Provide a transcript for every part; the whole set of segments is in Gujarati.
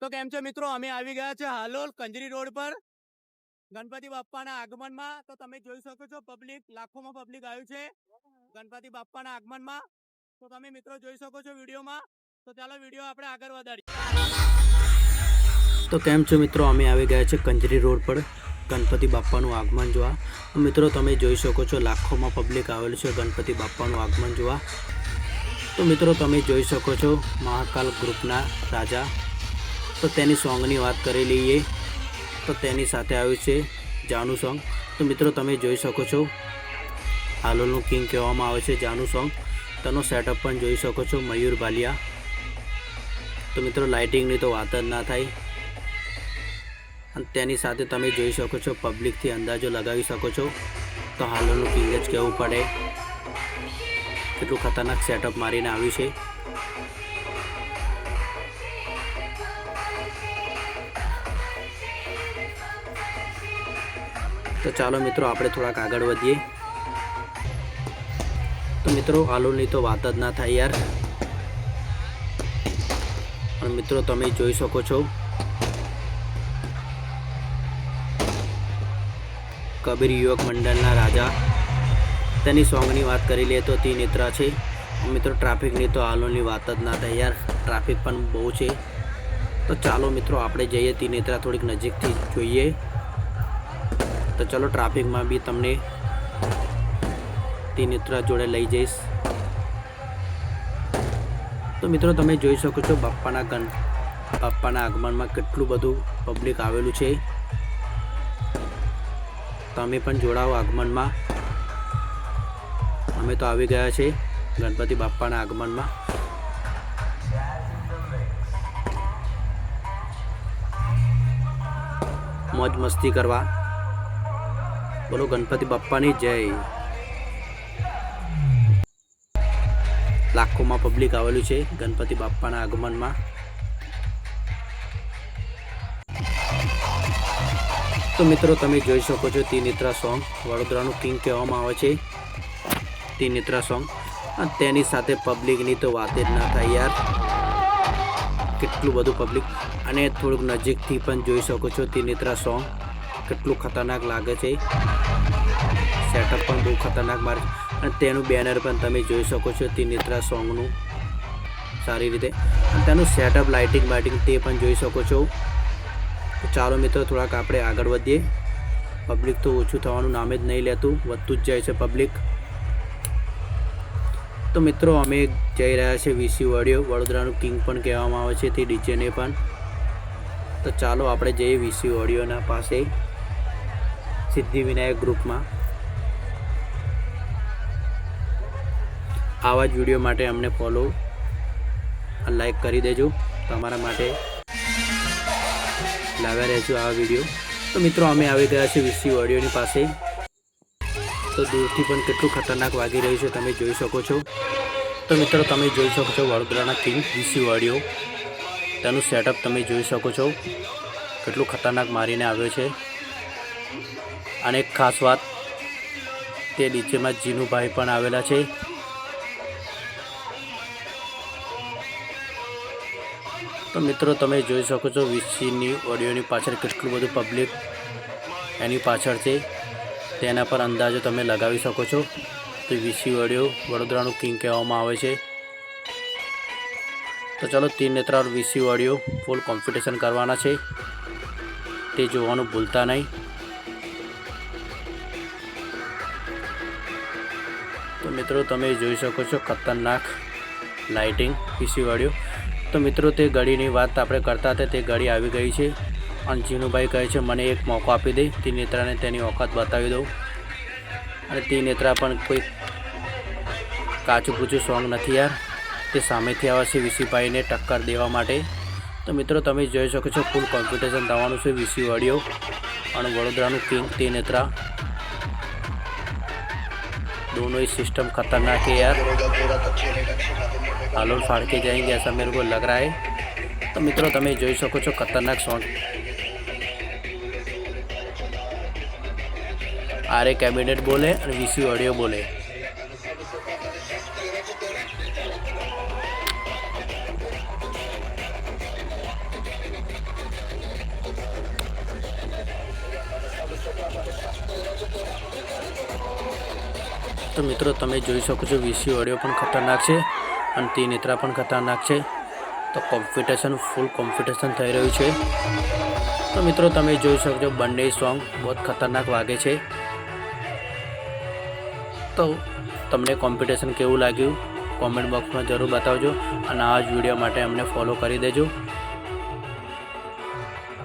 તો કેમ છે મિત્રો, અમે આવી ગયા છે હાલોલ કંજરી રોડ પર ગણપતિ બાપ્પાના આગમનમાં. તો તમે જોઈ શકો છો પબ્લિક, લાખોમાં પબ્લિક આવ્યું છે ગણપતિ બાપ્પાના આગમનમાં. તો તમે મિત્રો જોઈ શકો છો વિડીયોમાં. તો ચાલો વિડીયો આપણે આગળ વધારીએ. તો કેમ છો મિત્રો, અમે આવી ગયા છે કંજરી રોડ પર ગણપતિ બાપ્પાનું આગમન જોવા. મિત્રો તમે જોઈ શકો છો લાખોમાં પબ્લિક આવેલું છે ગણપતિ બાપ્પાનું આગમન જોવા. તો મિત્રો તમે જોઈ શકો છો મહાકાલ ગ્રુપના રાજા. તો તેની સોંગની વાત કરી લઈએ તો તેની સાથે આવ્યું છે જાનુ સોંગ. તો મિત્રો તમે જોઈ શકો છો હાલોલનું કિંગ કહેવામાં આવે છે જાનુ સોંગ. તેનો સેટઅપ પણ જોઈ શકો છો મયુર ભાલિયા. તો મિત્રો લાઇટિંગની તો વાત જ ના થાય. અને તેની સાથે તમે જોઈ શકો છો પબ્લિકથી અંદાજો લગાવી શકો છો તો હાલોલનું કિંગ જ કહેવું પડે. કેટલું ખતરનાક સેટઅપ મારીને આવ્યું છે. તો ચાલો મિત્રો આપણે થોડાક આગળ વધીએ. તો મિત્રો હાલોલની તો વાત જ ના થાય યાર. અને મિત્રો તમે જોઈ શકો છો કબીર યુવક મંડળના રાજા. તેની સોંગની વાત કરી લઈએ તો તિનેત્રા છે. મિત્રો ટ્રાફિકની તો હાલોલની વાત જ ના થાય યાર, ટ્રાફિક પણ બહુ છે. તો ચાલો મિત્રો આપણે જઈએ તિનેત્રા, થોડીક નજીકથી જોઈએ. તો ચલો ટ્રાફિકમાં બી તમને તિનેત્રા જોડે લઈ જઈશ. તો મિત્રો તમે જોઈ શકો છો બાપ્પાના આગમનમાં કેટલું બધું પબ્લિક આવેલું છે. તમે પણ જોડાઓ આગમનમાં. અમે તો આવી ગયા છે ગણપતિ બાપ્પાના આગમનમાં. મોજ મસ્તી કરવા. બોલો ગણપતિ બાપ્પાની જય. લાખોમાં પબ્લિક આવેલું છે ગણપતિ બાપ્પાના આગમનમાં. તો મિત્રો તમે જોઈ શકો છો તિનેત્રા સોંગ, વડોદરાનું કિંગ કહેવામાં આવે છે તિનેત્રા સોંગ. અને તેની સાથે પબ્લિકની તો વાત જ ના થાય યાર, કેટલું બધું પબ્લિક. અને થોડુંક નજીકથી પણ જોઈ શકો છો તિનેત્રા સોંગ કેટલું ખતરનાક લાગે છે. સેટઅપ પણ બહુ ખતરનાક મારે. અને તેનું બેનર પણ તમે જોઈ શકો છો તિનેત્રા સોંગનું સારી રીતે. અને તેનું સેટઅપ લાઇટિંગ તે પણ જોઈ શકો છો. ચાલો મિત્રો થોડાક આપણે આગળ વધીએ. પબ્લિક તો ઓછું થવાનું નામે જ નહીં લેતું, વધતું જ જાય છે પબ્લિક. તો મિત્રો અમે જઈ રહ્યા છીએ વીસી ઓડિયો, વડોદરાનું કિંગ પણ કહેવામાં આવે છે તે ડીજેને પણ. તો ચાલો આપણે જઈએ વીસી ઓડિયોના પાસે સિદ્ધિવિનાયક ગ્રુપમાં. આવા જ વિડીયો માટે અમને ફોલો અને લાઈક કરી દેજો. તમારા માટે લાવ્યા રહેજો આ વિડીયો. તો મિત્રો અમે આવી ગયા છીએ વીસી ઓડિયોની પાસે. તો દૂરથી પણ કેટલું ખતરનાક વાગી રહ્યું છે તમે જોઈ શકો છો. તો મિત્રો તમે જોઈ શકો છો વડોદરાના કિંગ વીસી ઓડિયો. તેનું સેટઅપ તમે જોઈ શકો છો કેટલું ખતરનાક મારીને આવ્યો છે. અને એક ખાસ વાત, તે ડીજેમાં જીનુભાઈ પણ આવેલા છે. તો મિત્રો તમે જોઈ શકો છો વીસીની ઓડિયોની પાછળ કેટલું બધું પબ્લિક એની પાછળ છે. તેના પર અંદાજો તમે લગાવી શકો છો. તો વીસી ઓડિયો વડોદરાનું કિંગ કહેવામાં આવે છે. તો ચાલો તિનેત્રા વીસી ઓડિયો ફૂલ કોમ્પિટિશન કરવાના છે, તે જોવાનું ભૂલતા નહીં. તો મિત્રો તમે જોઈ શકો છો ખતરનાક લાઇટિંગ વીસી ઓડિયો. તો મિત્રો તે ગાડીની વાત આપણે કરતા હતા, તે ગાડી આવી ગઈ છે. અને જીનુભાઈ કહે છે મને એક મોકો આપી દે, તિનેત્રાને તેની ઓકાત બતાવી દઉં. અને તિનેત્રા પણ કોઈ કાચું પૂચું સોંગ નથી યાર, તે સામેથી આવે છે વીસીભાઈને ટક્કર દેવા માટે. તો મિત્રો તમે જોઈ શકો છો ફૂલ કોમ્પિટિશન થવાનું છે વીસી ઓડિયો અને વડોદરાનું કિંગ તિનેત્રા. दोनों ही सिस्टम खतरनाक है यार. हालोल फाड़ के जाएंगे ऐसा मेरे को लग रहा है. तो मित्रों તમે જોઈ શકો છો ખતરનાક સોંગ. આરે કેબિનેટ બોલે અને વીસી ઓડિયો બોલે. તો મિત્રો તમે જોઈ શકો છો વીસી ઓડિયો પણ ખતરનાક છે અને ત્રિનેત્રા પણ ખતરનાક છે. તો ફૂલ કોમ્પિટિશન થઈ રહ્યું છે. તો મિત્રો તમે જોઈ શકો છો બંને સોંગ બહુ ખતરનાક વાગે છે. તો તમને કોમ્પિટિશન કેવું લાગ્યું કોમેન્ટ બોક્સમાં જરૂર બતાવજો અને આ જ વિડીયો માટે અમને ફોલો કરી દેજો.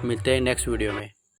मिलते हैं नेक्स्ट वीडियो में.